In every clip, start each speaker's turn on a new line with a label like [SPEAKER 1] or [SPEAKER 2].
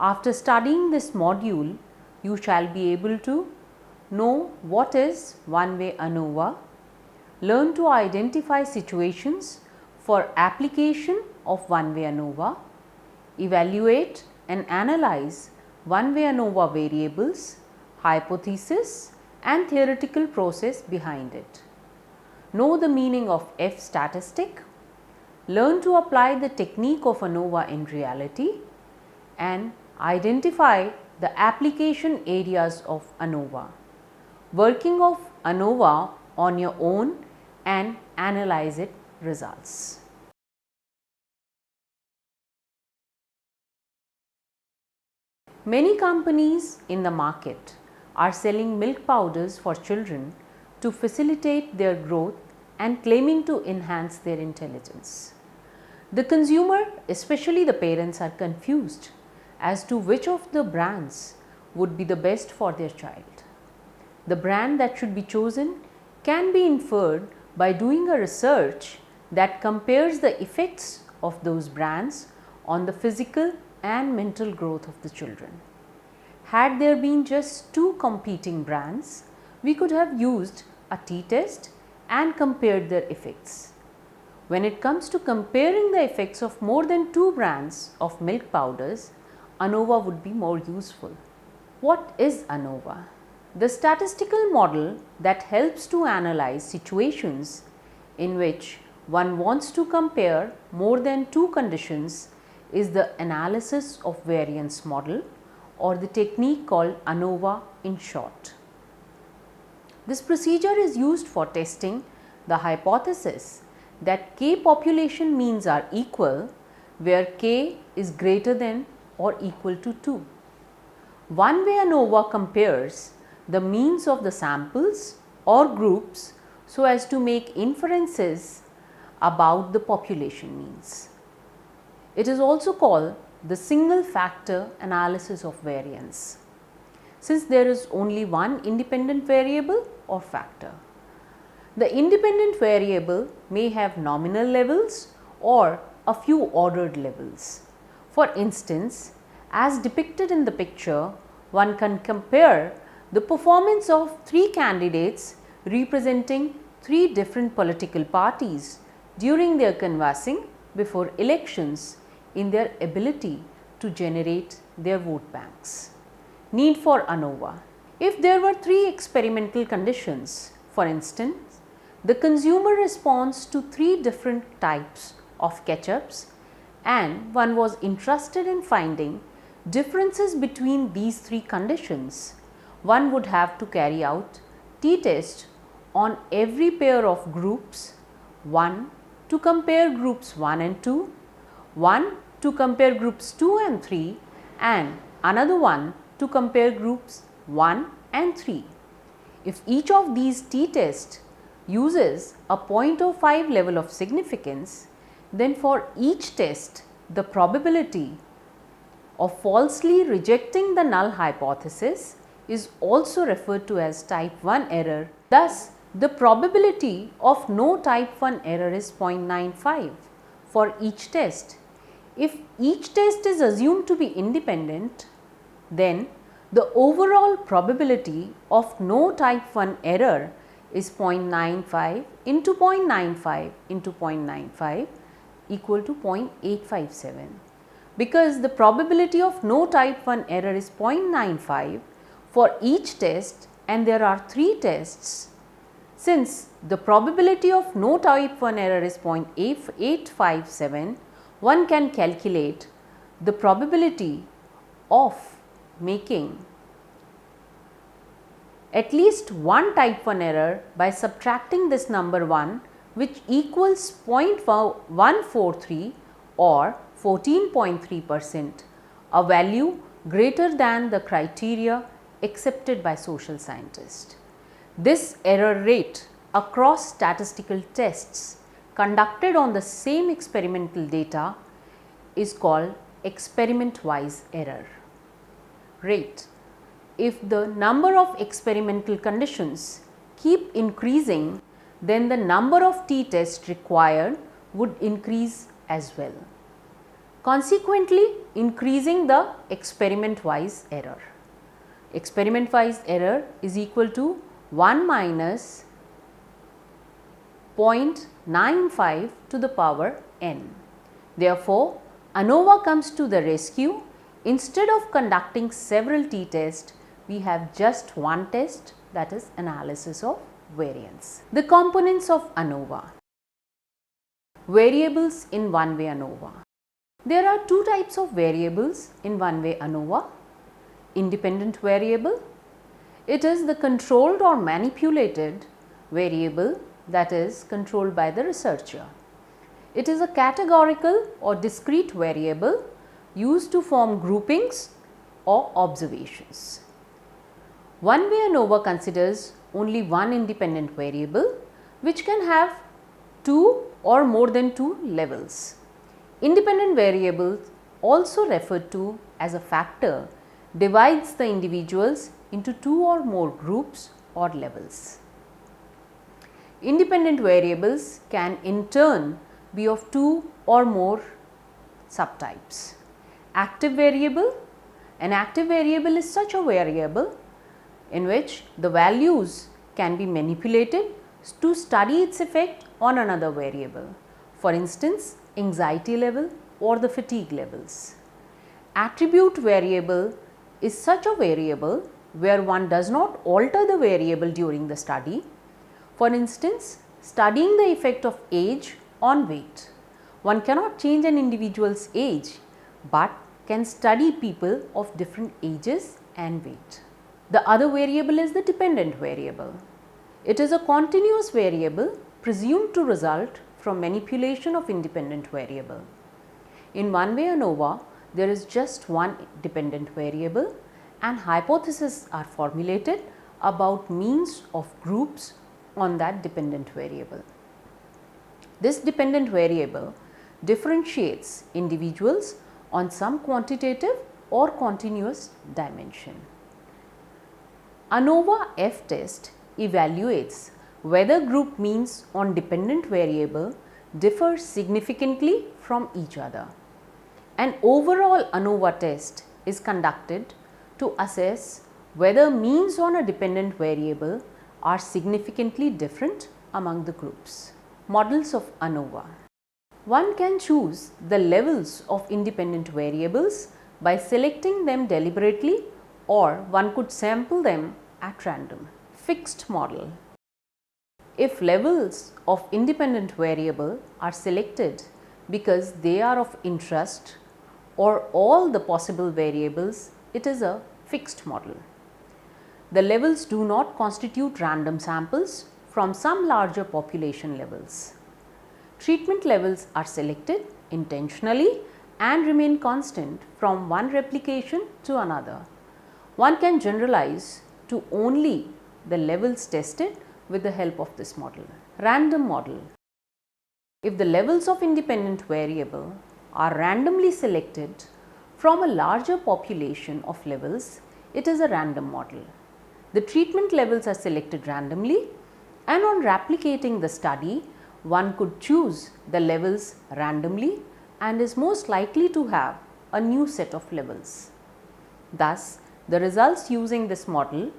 [SPEAKER 1] After studying this module, you shall be able to know what is one-way ANOVA, learn to identify situations for application of one-way ANOVA, evaluate and analyze one-way ANOVA variables, hypothesis and theoretical process behind it. Know the meaning of F statistic, learn to apply the technique of ANOVA in reality and identify the application areas of ANOVA. Working of ANOVA on your own and analyze its results. Many companies in the market are selling milk powders for children to facilitate their growth and claiming to enhance their intelligence. The consumer, especially the parents, are confused as to which of the brands would be the best for their child. The brand that should be chosen can be inferred by doing a research that compares the effects of those brands on the physical and mental growth of the children. Had there been just two competing brands, we could have used a t-test and compared their effects. When it comes to comparing the effects of more than two brands of milk powders, ANOVA would be more useful. What is ANOVA? The statistical model that helps to analyze situations in which one wants to compare more than two conditions is the analysis of variance model, or the technique called ANOVA in short. This procedure is used for testing the hypothesis that K population means are equal where K is greater than or equal to 2. One-way ANOVA compares the means of the samples or groups so as to make inferences about the population means. It is also called the single factor analysis of variance, since there is only one independent variable or factor. The independent variable may have nominal levels or a few ordered levels. For instance, as depicted in the picture, one can compare the performance of three candidates representing three different political parties during their canvassing before elections in their ability to generate their vote banks. Need for ANOVA. If there were three experimental conditions, for instance, the consumer responds to three different types of ketchups and one was interested in finding differences between these three conditions, one would have to carry out t-test on every pair of groups, one to compare groups 1 and 2, one to compare groups 2 and 3 and another one to compare groups 1 and 3. If each of these t-tests uses a 0.05 level of significance, then for each test the probability of falsely rejecting the null hypothesis is also referred to as type 1 error. Thus, the probability of no type 1 error is 0.95 for each test. If each test is assumed to be independent, then the overall probability of no type 1 error is 0.95 into 0.95 into 0.95 equal to 0.857. Because the probability of no type 1 error is 0.95 for each test and there are 3 tests, since the probability of no type 1 error is 0.857, one can calculate the probability of making at least one type 1 error by subtracting this number 1, which equals 0.143 or 14.3%, a value greater than the criteria accepted by social scientists. This error rate across statistical tests conducted on the same experimental data is called experiment-wise error rate. If the number of experimental conditions keep increasing, then the number of t-tests required would increase as well. consequently increasing the experiment-wise error. Experiment-wise error is equal to 1 minus 0.95 to the power n. Therefore, ANOVA comes to the rescue. Instead of conducting several t-tests, we have just one test, that is analysis of variance. The components of ANOVA. Variables in one-way ANOVA. There are two types of variables in one-way ANOVA. Independent variable. It is the controlled or manipulated variable that is controlled by the researcher. It is a categorical or discrete variable used to form groupings or observations. One-way ANOVA considers only one independent variable which can have two or more than two levels. Independent variables, also referred to as a factor, divides the individuals into two or more groups or levels. Independent variables can in turn be of two or more subtypes. Active variable. An active variable is such a variable in which the values can be manipulated to study its effect on another variable. For instance, anxiety level or the fatigue levels. Attribute variable is such a variable where one does not alter the variable during the study. For instance, studying the effect of age on weight. One cannot change an individual's age, but can study people of different ages and weight. The other variable is the dependent variable. It is a continuous variable presumed to result from manipulation of independent variable. In one-way ANOVA, there is just one dependent variable and hypotheses are formulated about means of groups on that dependent variable. This dependent variable differentiates individuals on some quantitative or continuous dimension. ANOVA F test evaluates whether group means on dependent variable differ significantly from each other. An overall ANOVA test is conducted to assess whether means on a dependent variable are significantly different among the groups. Models of ANOVA. One can choose the levels of independent variables by selecting them deliberately, or one could sample them at random. Fixed model. If levels of independent variable are selected because they are of interest or all the possible variables, it is a fixed model. The levels do not constitute random samples from some larger population levels. Treatment levels are selected intentionally and remain constant from one replication to another. One can generalize to only the levels tested with the help of this model. Random model. If the levels of independent variable are randomly selected from a larger population of levels, it is a random model. The treatment levels are selected randomly, and on replicating the study, one could choose the levels randomly and is most likely to have a new set of levels. Thus, the results using this model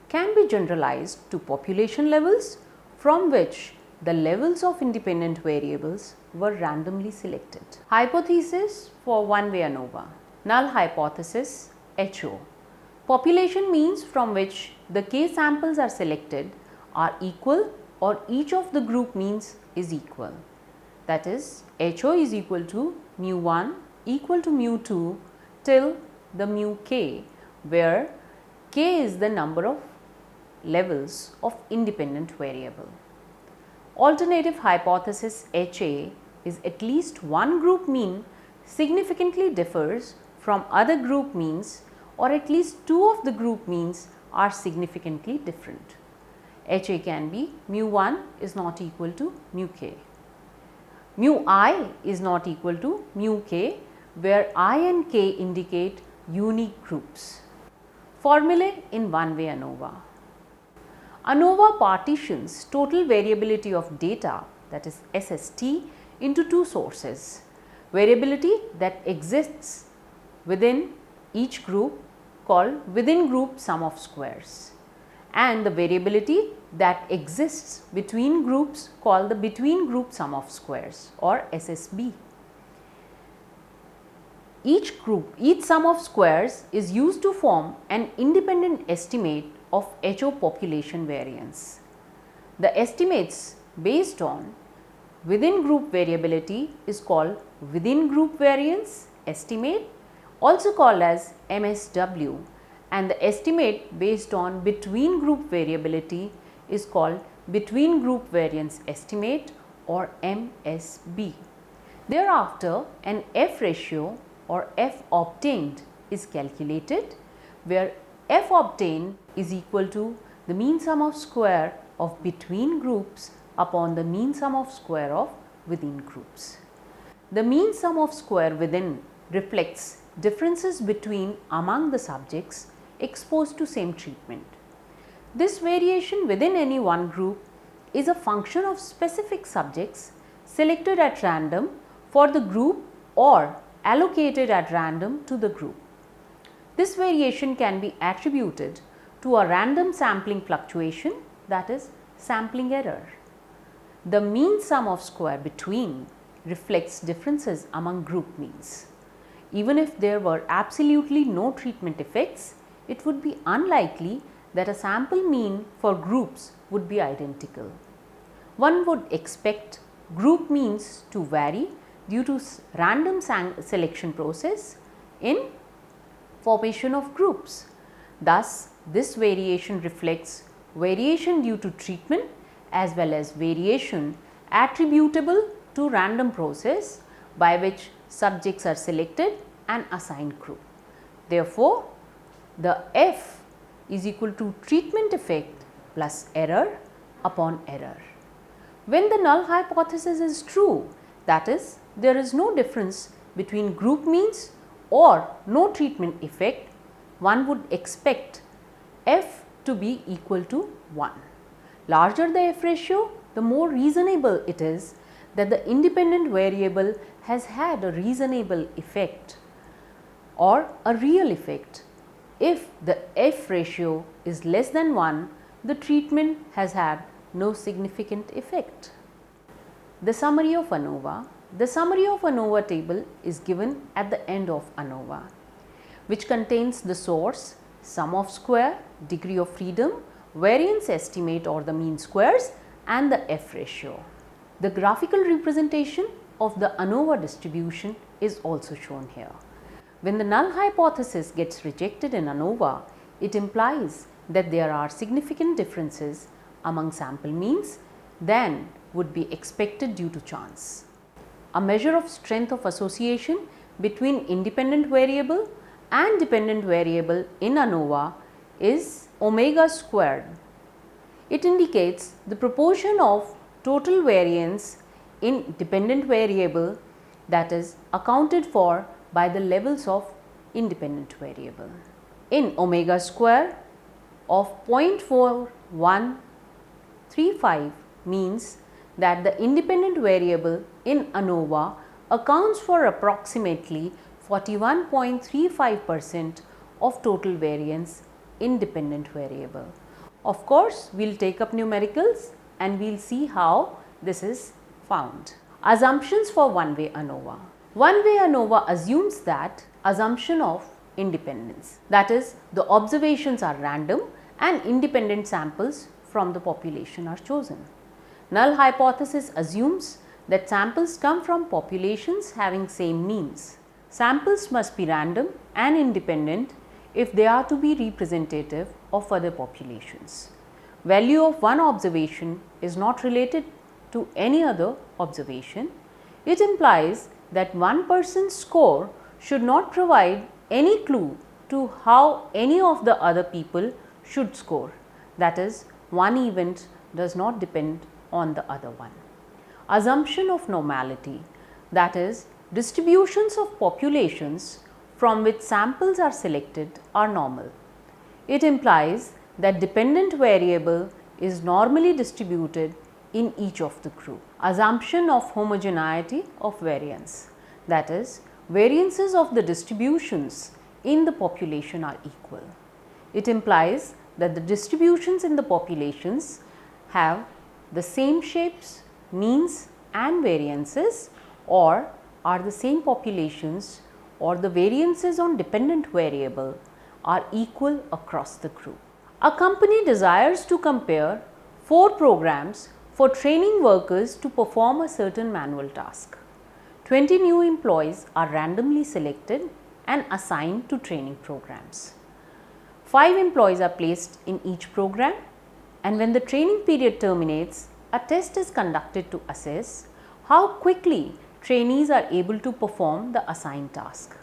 [SPEAKER 1] can be generalized to population levels from which the levels of independent variables were randomly selected. Hypothesis for one-way ANOVA. Null hypothesis HO. Population means from which the K samples are selected are equal or each of the group means is equal. That is, HO is equal to mu1 equal to mu2 till the mu k, where k is the number of levels of independent variable. Alternative hypothesis HA is at least one group mean significantly differs from other group means, or at least two of the group means are significantly different. HA can be mu1 is not equal to mu k. Mu I is not equal to mu k, where I and k indicate unique groups. Formulae in one-way ANOVA. ANOVA partitions total variability of data, that is SST, into two sources. variability that exists within each group called within group sum of squares, and the variability that exists between groups called the between group sum of squares or SSB. Each sum of squares is used to form an independent estimate of HO population variance. The estimates based on within group variability is called within group variance estimate, also called as MSW, and the estimate based on between group variability is called between group variance estimate or MSB. Thereafter, an F ratio or F obtained is calculated, where F obtained is equal to the mean sum of square of between groups upon the mean sum of square of within groups. The mean sum of square within reflects differences between among the subjects exposed to same treatment. This variation within any one group is a function of specific subjects selected at random for the group or allocated at random to the group. This variation can be attributed to a random sampling fluctuation, that is sampling error. The mean sum of square between reflects differences among group means. Even if there were absolutely no treatment effects, it would be unlikely that a sample mean for groups would be identical. One would expect group means to vary due to random selection process in formation of groups. Thus, this variation reflects variation due to treatment as well as variation attributable to random process by which subjects are selected and assigned group. Therefore, the F is equal to treatment effect plus error upon error. When the null hypothesis is true, that is, there is no difference between group means or no treatment effect, one would expect F to be equal to 1. Larger the F ratio, the more reasonable it is that the independent variable has had a reasonable effect or a real effect. If the F ratio is less than 1, the treatment has had no significant effect. The summary of ANOVA. The summary of ANOVA table is given at the end of ANOVA, which contains the source, sum of square, degree of freedom, variance estimate or the mean squares, and the F ratio. The graphical representation of the ANOVA distribution is also shown here. When the null hypothesis gets rejected in ANOVA, it implies that there are significant differences among sample means than would be expected due to chance. A measure of strength of association between independent variable and dependent variable in ANOVA is omega squared. It indicates the proportion of total variance in dependent variable that is accounted for by the levels of independent variable. In omega square of 0.4135 means that the independent variable in ANOVA accounts for approximately 41.35% of total variance in dependent variable. Of course, we will take up numericals and we will see how this is found. Assumptions for one-way ANOVA. One-way ANOVA assumes that assumption of independence, that is, the observations are random and independent samples from the population are chosen. Null hypothesis assumes that samples come from populations having same means. Samples must be random and independent if they are to be representative of other populations. Value of one observation is not related to any other observation. It implies that one person's score should not provide any clue to how any of the other people should score. That is, one event does not depend on the other one. Assumption of normality, that is, distributions of populations from which samples are selected are normal. It implies that dependent variable is normally distributed in each of the group. Assumption of homogeneity of variance, that is, variances of the distributions in the population are equal. It implies that the distributions in the populations have the same shapes, means and variances, or are the same populations, or the variances on dependent variable are equal across the group. A company desires to compare 4 programs for training workers to perform a certain manual task. 20 new employees are randomly selected and assigned to training programs. 5 employees are placed in each program, and when the training period terminates, a test is conducted to assess how quickly trainees are able to perform the assigned task.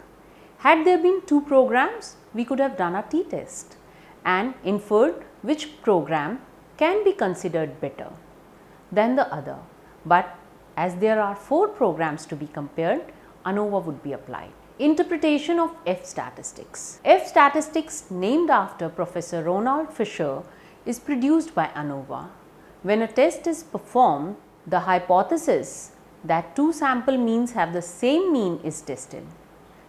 [SPEAKER 1] Had there been 2 programs, we could have done a t-test and inferred which program can be considered better than the other. But as there are 4 programs to be compared, ANOVA would be applied. Interpretation of F statistics. F statistics, named after Professor Ronald Fisher, is produced by ANOVA. When a test is performed, the hypothesis that 2 sample means have the same mean is tested.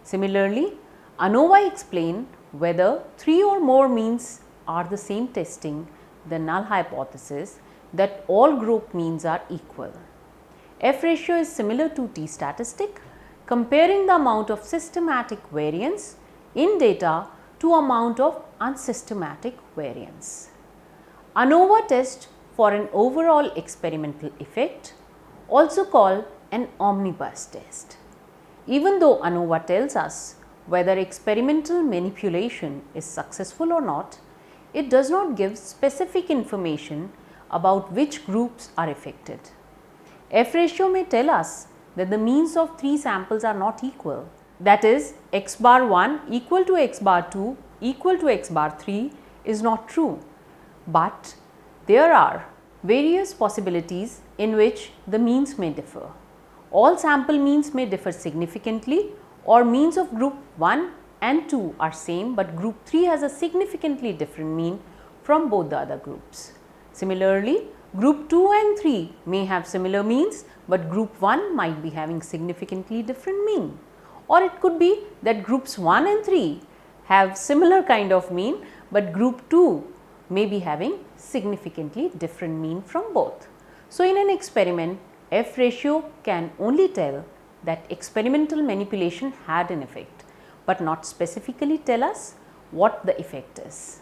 [SPEAKER 1] Similarly, ANOVA explained whether 3 or more means are the same, testing the null hypothesis that all group means are equal. F ratio is similar to T statistic, comparing the amount of systematic variance in data to amount of unsystematic variance. ANOVA test for an overall experimental effect, also called an omnibus test. Even though ANOVA tells us whether experimental manipulation is successful or not, it does not give specific information about which groups are affected. F ratio may tell us that the means of 3 samples are not equal, that is, x bar 1 equal to x bar 2 equal to x bar 3 is not true, but there are various possibilities in which the means may differ. All sample means may differ significantly, or means of group 1 and 2 are same, but group 3 has a significantly different mean from both the other groups. Similarly, group 2 and 3 may have similar means, but group 1 might be having significantly different mean, or it could be that groups 1 and 3 have similar kind of mean, but group 2 may be having significantly different mean from both. So, in an experiment, F ratio can only tell that experimental manipulation had an effect, but not specifically tell us what the effect is.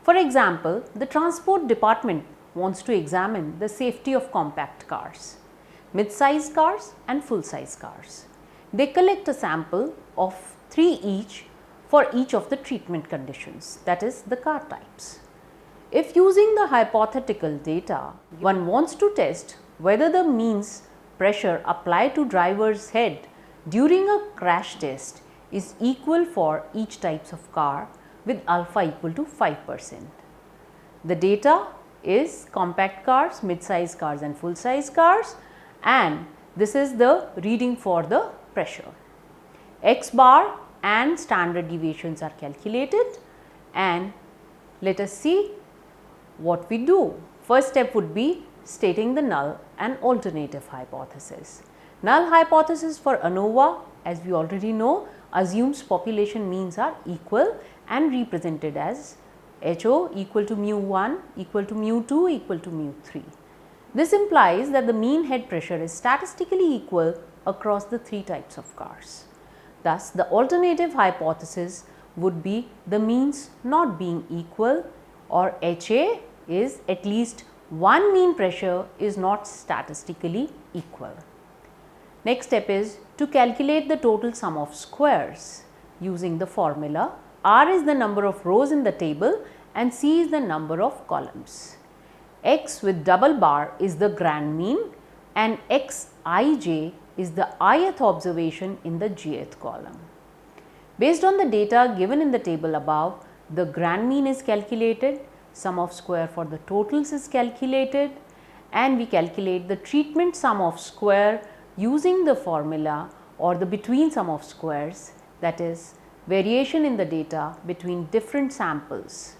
[SPEAKER 1] For example, the transport department wants to examine the safety of compact cars, mid-sized cars and full-size cars. They collect a sample of 3 each for each of the treatment conditions, that is, the car types. If using the hypothetical data, one wants to test whether the means pressure applied to driver's head during a crash test is equal for each types of car with alpha equal to 5%. The data is compact cars, mid-size cars and full-size cars, and this is the reading for the pressure. X bar and standard deviations are calculated, and let us see what we do. First step would be stating the null and alternative hypothesis. Null hypothesis for ANOVA, as we already know, assumes population means are equal and represented as HO equal to mu1 equal to mu2 equal to mu3. This implies that the mean head pressure is statistically equal across the 3 types of cars. Thus, the alternative hypothesis would be the means not being equal, or HA is at least one mean pressure is not statistically equal. Next step is to calculate the total sum of squares using the formula. R is the number of rows in the table and C is the number of columns. X with double bar is the grand mean and Xij is the ith observation in the jth column. Based on the data given in the table above, the grand mean is calculated, sum of square for the totals is calculated, and we calculate the treatment sum of square using the formula or the between sum of squares, that is variation in the data between different samples,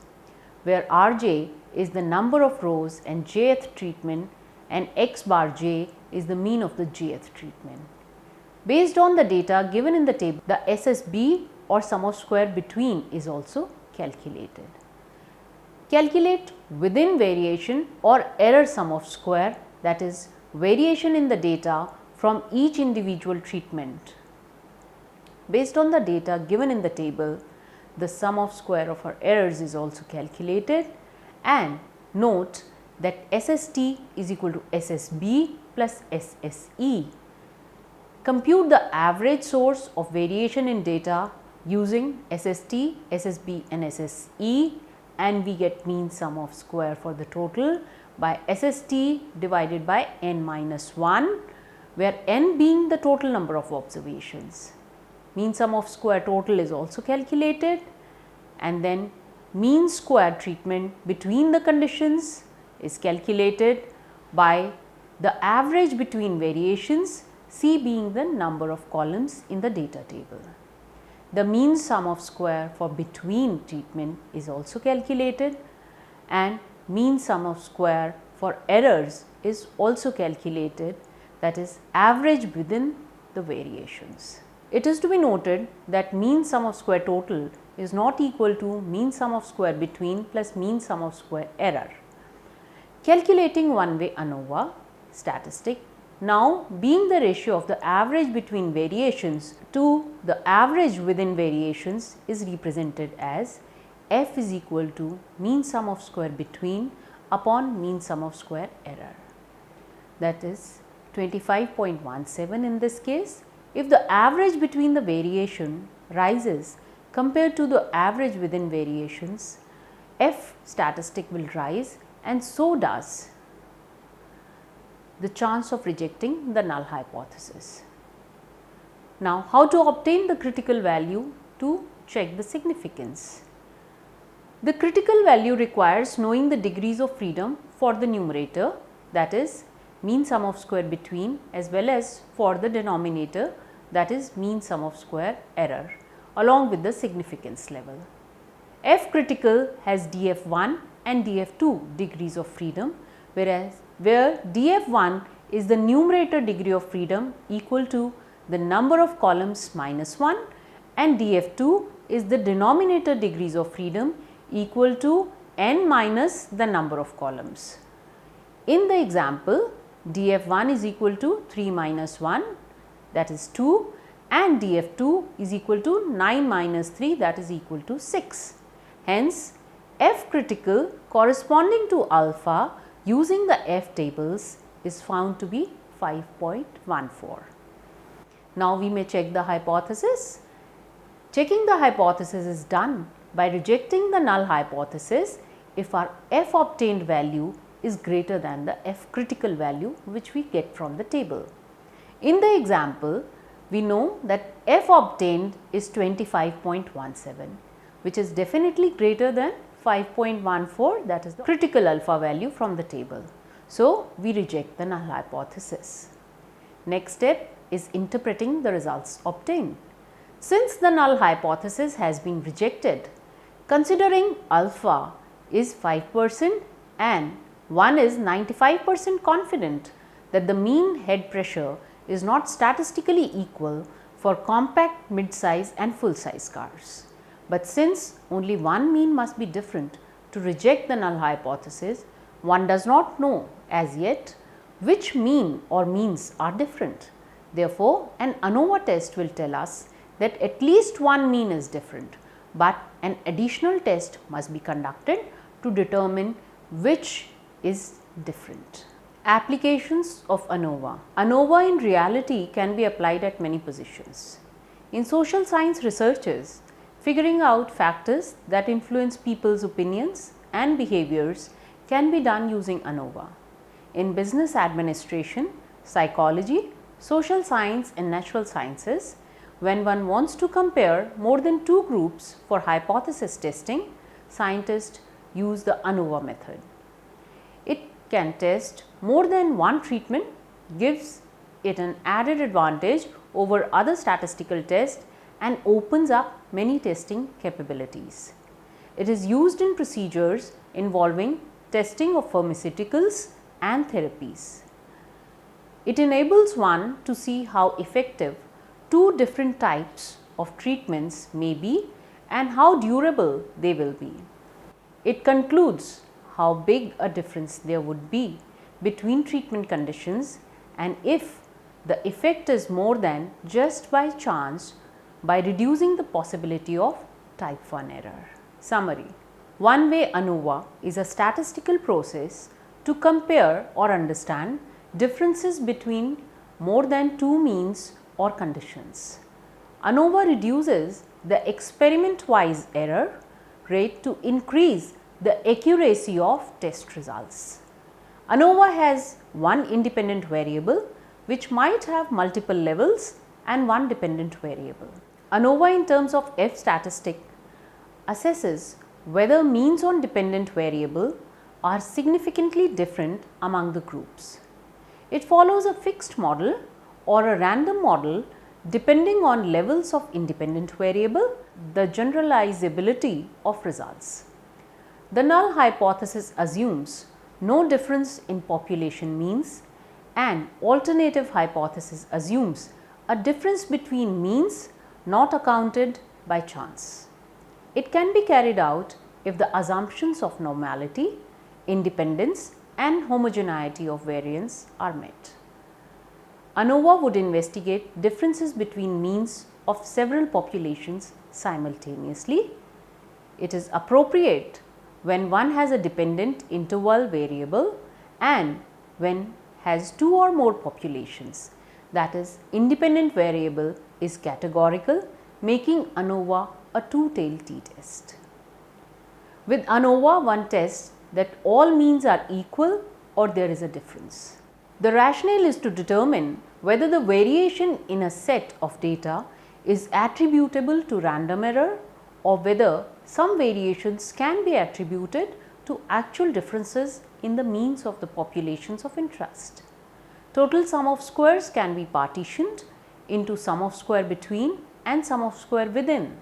[SPEAKER 1] where Rj is the number of rows and jth treatment and x bar j is the mean of the jth treatment. Based on the data given in the table, the SSB or sum of square between is also calculated. Calculate within variation or error sum of square, that is variation in the data from each individual treatment. Based on the data given in the table, the sum of square of our errors is also calculated, and note that SST is equal to SSB plus SSE. Compute the average source of variation in data using SST, SSB and SSE, and we get mean sum of square for the total by SST divided by n minus 1, where n being the total number of observations. Mean sum of square total is also calculated, and then mean square treatment between the conditions is calculated by the average between variations, C being the number of columns in the data table. The mean sum of square for between treatment is also calculated, and mean sum of square for errors is also calculated, that is average within the variations. It is to be noted that mean sum of square total is not equal to mean sum of square between plus mean sum of square error. Calculating one-way ANOVA statistic, now being the ratio of the average between variations to the average within variations is represented as f is equal to mean sum of square between upon mean sum of square error, that is 25.17 in this case. If the average between the variation rises compared to the average within variations, f statistic will rise, and so does the chance of rejecting the null hypothesis. Now, how to obtain the critical value to check the significance? The critical value requires knowing the degrees of freedom for the numerator, that is mean sum of square between, as well as for the denominator, that is mean sum of square error, along with the significance level. F critical has df1 and df2 degrees of freedom, where df1 is the numerator degree of freedom equal to the number of columns minus 1, and df2 is the denominator degrees of freedom equal to n minus the number of columns. In the example, df1 is equal to 3 minus 1, that is 2, and df2 is equal to 9 minus 3, that is equal to 6. Hence, F critical corresponding to alpha using the F tables is found to be 5.14. Now, we may check the hypothesis. Checking the hypothesis is done by rejecting the null hypothesis if our F obtained value is greater than the F critical value which we get from the table. In the example, we know that F obtained is 25.17, which is definitely greater than 5.14, that is the critical alpha value from the table. So, we reject the null hypothesis. Next step is interpreting the results obtained. Since the null hypothesis has been rejected, considering alpha is 5% and 1 is 95% confident that the mean head pressure is not statistically equal for compact, mid-size and full-size cars. But since only one mean must be different to reject the null hypothesis, one does not know as yet which mean or means are different. Therefore, an ANOVA test will tell us that at least one mean is different, but an additional test must be conducted to determine which is different. Applications of ANOVA. ANOVA in reality can be applied at many positions. In social science researches, figuring out factors that influence people's opinions and behaviors can be done using ANOVA. In business administration, psychology, social science and natural sciences, when one wants to compare more than two groups for hypothesis testing, scientists use the ANOVA method. It can test more than one treatment, gives it an added advantage over other statistical tests and opens up many testing capabilities. It is used in procedures involving testing of pharmaceuticals, and therapies. It enables one to see how effective two different types of treatments may be and how durable they will be. It concludes how big a difference there would be between treatment conditions and if the effect is more than just by chance by reducing the possibility of type 1 error. Summary: one-way ANOVA is a statistical process to compare or understand differences between more than two means or conditions. ANOVA reduces the experiment-wise error rate to increase the accuracy of test results. ANOVA has one independent variable which might have multiple levels and one dependent variable. ANOVA in terms of F statistic assesses whether means on dependent variable are significantly different among the groups. It follows a fixed model or a random model depending on levels of independent variable, the generalizability of results. The null hypothesis assumes no difference in population means, and alternative hypothesis assumes a difference between means not accounted by chance. It can be carried out if the assumptions of normality, independence and homogeneity of variance are met. ANOVA would investigate differences between means of several populations simultaneously. It is appropriate when one has a dependent interval variable and when has two or more populations, that is, independent variable is categorical, making ANOVA a two-tailed t-test. With ANOVA, one tests that all means are equal or there is a difference. The rationale is to determine whether the variation in a set of data is attributable to random error or whether some variations can be attributed to actual differences in the means of the populations of interest. Total sum of squares can be partitioned into sum of square between and sum of square within.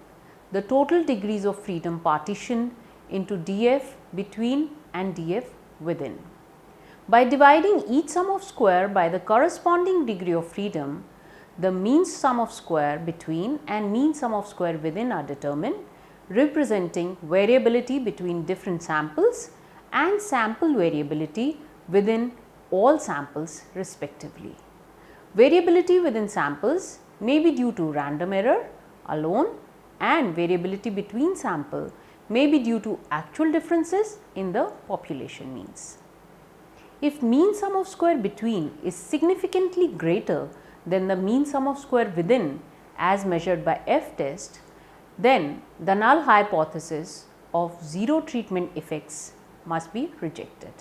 [SPEAKER 1] The total degrees of freedom partitioned into df between and df within. By dividing each sum of square by the corresponding degree of freedom, the mean sum of square between and mean sum of square within are determined, representing variability between different samples and sample variability within all samples respectively. Variability within samples may be due to random error alone, and variability between sample may be due to actual differences in the population means. If mean sum of square between is significantly greater than the mean sum of square within as measured by F test, then the null hypothesis of zero treatment effects must be rejected.